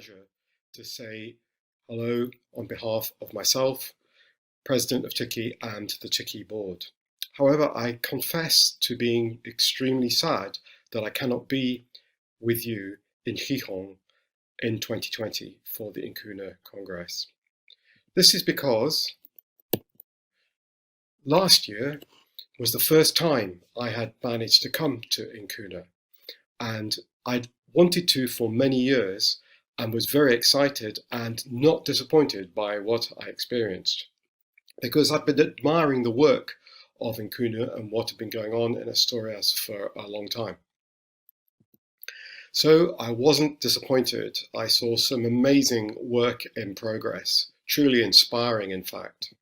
pleasure to say hello on behalf of myself, President of TICCIH and the TICCIH board. However, I confess to being extremely sad that I cannot be with you in Gijón in 2020 for the Incuna Congress. This is because last year was the first time I had managed to come to Incuna, and I'd wanted to for many years and was very excited and not disappointed by what I experienced, because I've been admiring the work of Incuna and what had been going on in Asturias for a long time. So I wasn't disappointed. I saw some amazing work in progress, truly inspiring in fact.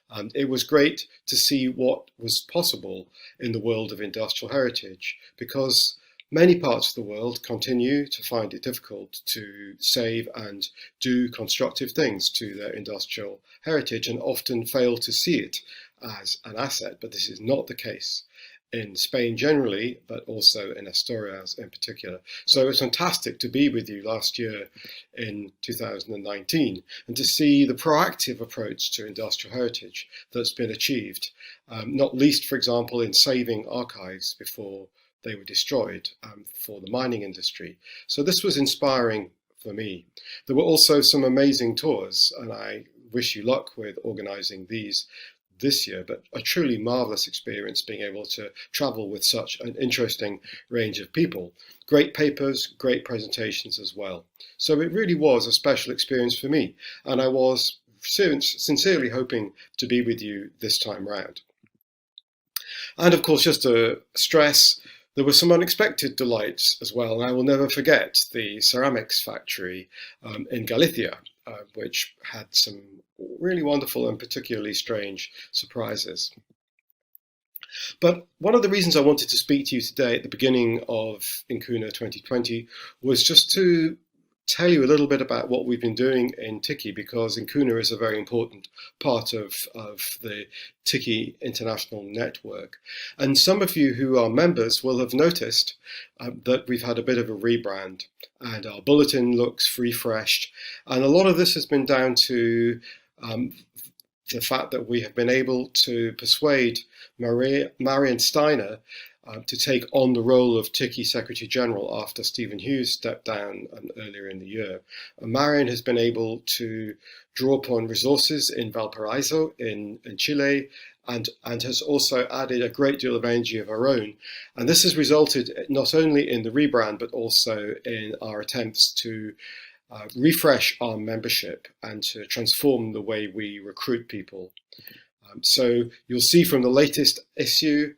And it was great to see what was possible in the world of industrial heritage, because many parts of the world continue to find it difficult to save and do constructive things to their industrial heritage and often fail to see it as an asset. But this is not the case in Spain generally, but also in Asturias in particular. So it was fantastic to be with you last year in 2019 and to see the proactive approach to industrial heritage that's been achieved, not least, for example, in saving archives before they were destroyed for the mining industry. So this was inspiring for me. There were also some amazing tours, and I wish you luck with organising these this year, but a truly marvellous experience being able to travel with such an interesting range of people. Great papers, great presentations as well. So it really was a special experience for me, and I was sincerely hoping to be with you this time round. And of course, just to stress, there were some unexpected delights as well, and I will never forget the ceramics factory in Galicia, which had some really wonderful and particularly strange surprises. But one of the reasons I wanted to speak to you today at the beginning of Incuna 2020 was just to tell you a little bit about what we've been doing in TICCIH, because Incuna is a very important part of the TICCIH international network. And some of you who are members will have noticed that we've had a bit of a rebrand, and our bulletin looks refreshed. And a lot of this has been down to the fact that we have been able to persuade Marion Steiner to take on the role of TICCIH Secretary General after Stephen Hughes stepped down earlier in the year. Marion has been able to draw upon resources in Valparaiso in Chile, and has also added a great deal of energy of her own. And this has resulted not only in the rebrand, but also in our attempts to refresh our membership and to transform the way we recruit people. So you'll see from the latest issue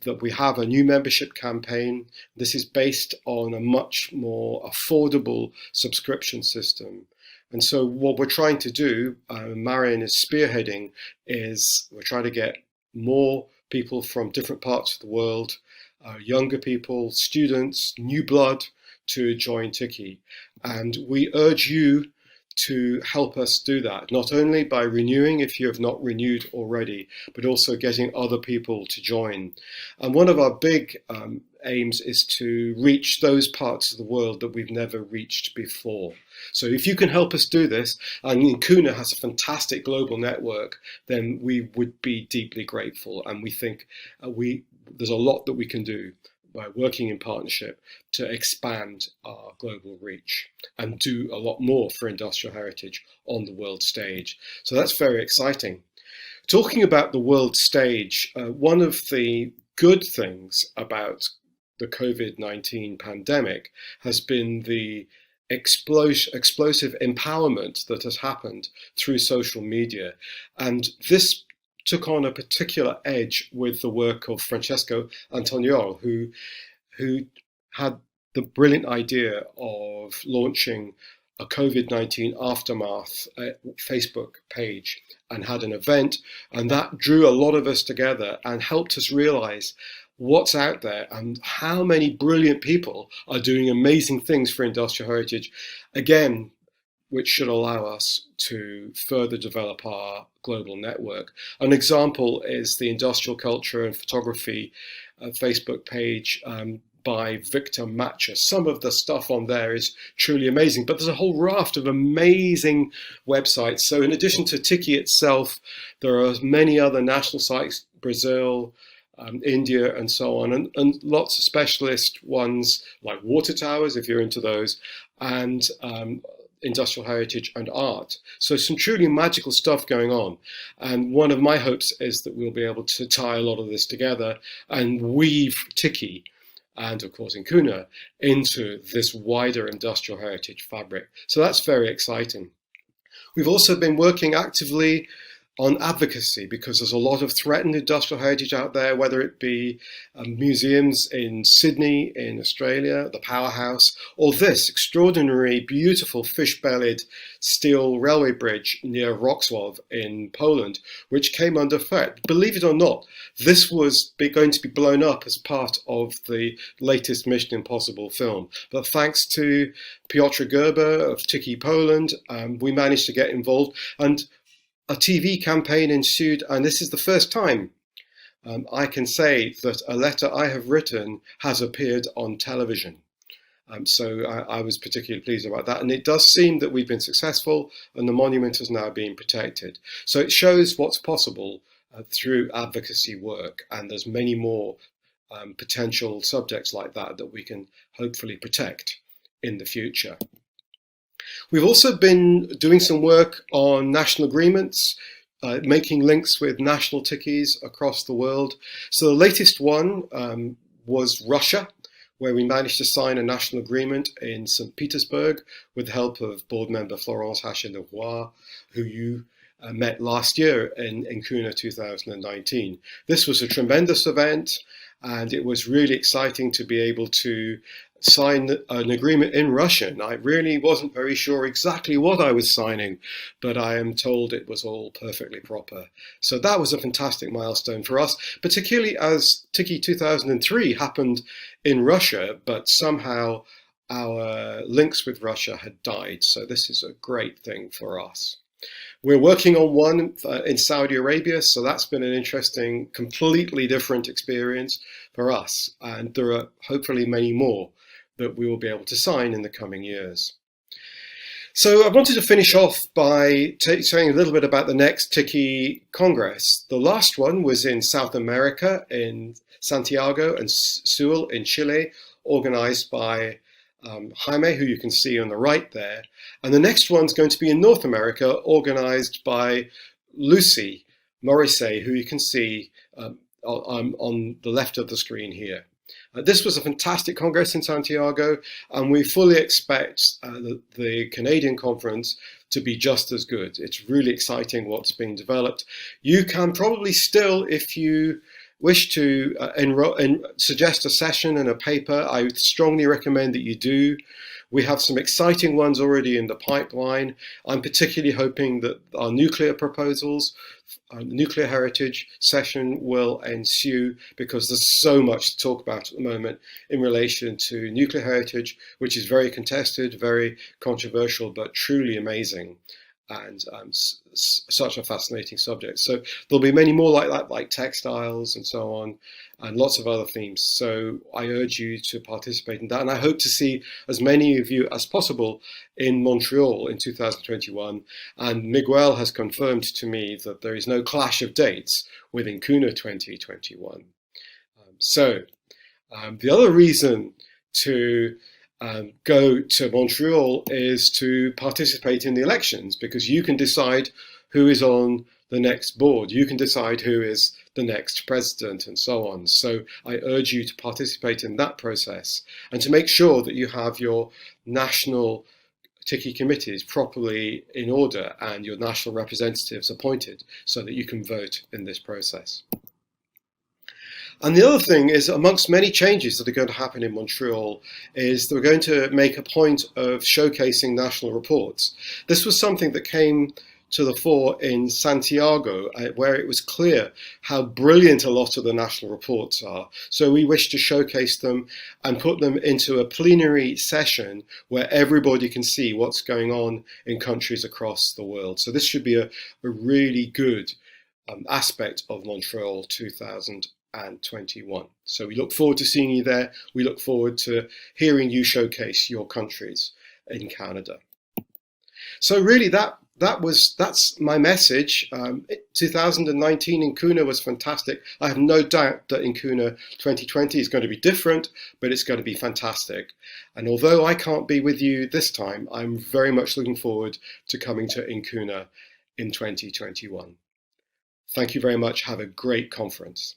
that we have a new membership campaign. This is based on a much more affordable subscription system. And so what we're trying to do, Marion is spearheading, is we're trying to get more people from different parts of the world, younger people, students, new blood, to join TICCIH. And we urge you to help us do that, not only by renewing if you have not renewed already, but also getting other people to join. And one of our big aims is to reach those parts of the world that we've never reached before. So if you can help us do this, and Incuna has a fantastic global network, then we would be deeply grateful. And we think there's a lot that we can do by working in partnership to expand our global reach and do a lot more for industrial heritage on the world stage. So that's very exciting. Talking about the world stage, one of the good things about the COVID-19 pandemic has been the explosive empowerment that has happened through social media. And this took on a particular edge with the work of Francesco Antoniol, who had the brilliant idea of launching a COVID-19 aftermath Facebook page and had an event, and that drew a lot of us together and helped us realize what's out there and how many brilliant people are doing amazing things for industrial heritage, again, which should allow us to further develop our global network. An example is the Industrial Culture and Photography Facebook page by Victor Matcher. Some of the stuff on there is truly amazing, but there's a whole raft of amazing websites. So in addition to TICCIH itself, there are many other national sites, Brazil, India, and so on, and lots of specialist ones like water towers, if you're into those, and industrial heritage and art. So some truly magical stuff going on. And one of my hopes is that we'll be able to tie a lot of this together and weave TICCIH and of course Incuna into this wider industrial heritage fabric. So that's very exciting. We've also been working actively on advocacy, because there's a lot of threatened industrial heritage out there, whether it be museums in Sydney, in Australia, the Powerhouse, or this extraordinary, beautiful fish-bellied steel railway bridge near Wrocław in Poland, which came under threat. Believe it or not, this was going to be blown up as part of the latest Mission Impossible film. But thanks to Piotr Gerber of TICCIH Poland, we managed to get involved, and a TV campaign ensued, and this is the first time I can say that a letter I have written has appeared on television. So I was particularly pleased about that. And it does seem that we've been successful and the monument is now being protected. So it shows what's possible through advocacy work. And there's many more potential subjects like that that we can hopefully protect in the future. We've also been doing some work on national agreements, making links with national TICCIHs across the world. So the latest one was Russia, where we managed to sign a national agreement in St. Petersburg with the help of board member Florence Haché-Leroy, who you met last year in Incuna 2019. This was a tremendous event, and it was really exciting to be able to sign an agreement in Russian. I really wasn't very sure exactly what I was signing, but I am told it was all perfectly proper. So that was a fantastic milestone for us, particularly as TICCIH 2003 happened in Russia, but somehow our links with Russia had died. So this is a great thing for us. We're working on one in Saudi Arabia, so that's been an interesting, completely different experience for us. And there are hopefully many more that we will be able to sign in the coming years. So I wanted to finish off by saying a little bit about the next TICCIH Congress. The last one was in South America, in Santiago and Sewell in Chile, organized by Jaime, who you can see on the right there. And the next one's going to be in North America, organized by Lucy Morrissey, who you can see on the left of the screen here. This was a fantastic congress in Santiago, and we fully expect the Canadian conference to be just as good. It's really exciting what's being developed. You can probably still, if you wish to suggest a session and a paper, I would strongly recommend that you do. We have some exciting ones already in the pipeline. I'm particularly hoping that our nuclear proposals, nuclear heritage session will ensue, because there's so much to talk about at the moment in relation to nuclear heritage, which is very contested, very controversial, but truly amazing, and such a fascinating subject. So there'll be many more like that, like textiles and so on, and lots of other themes. So I urge you to participate in that, and I hope to see as many of you as possible in Montreal in 2021. And Miguel has confirmed to me that there is no clash of dates with Incuna 2021. The other reason to go to Montreal is to participate in the elections, because you can decide who is on the next board. You can decide who is the next president and so on. So I urge you to participate in that process and to make sure that you have your national TICCIH committees properly in order and your national representatives appointed so that you can vote in this process. And the other thing is, amongst many changes that are going to happen in Montreal, is that we're going to make a point of showcasing national reports. This was something that came to the fore in Santiago, where it was clear how brilliant a lot of the national reports are. So we wish to showcase them and put them into a plenary session where everybody can see what's going on in countries across the world. So this should be a really good aspect of Montreal 2021. 2021. So we look forward to seeing you there. We look forward to hearing you showcase your countries in Canada. So really that's my message. 2019 Incuna was fantastic. I have no doubt that Incuna 2020 is going to be different, but it's going to be fantastic. And although I can't be with you this time, I'm very much looking forward to coming to Incuna in 2021. Thank you very much. Have a great conference.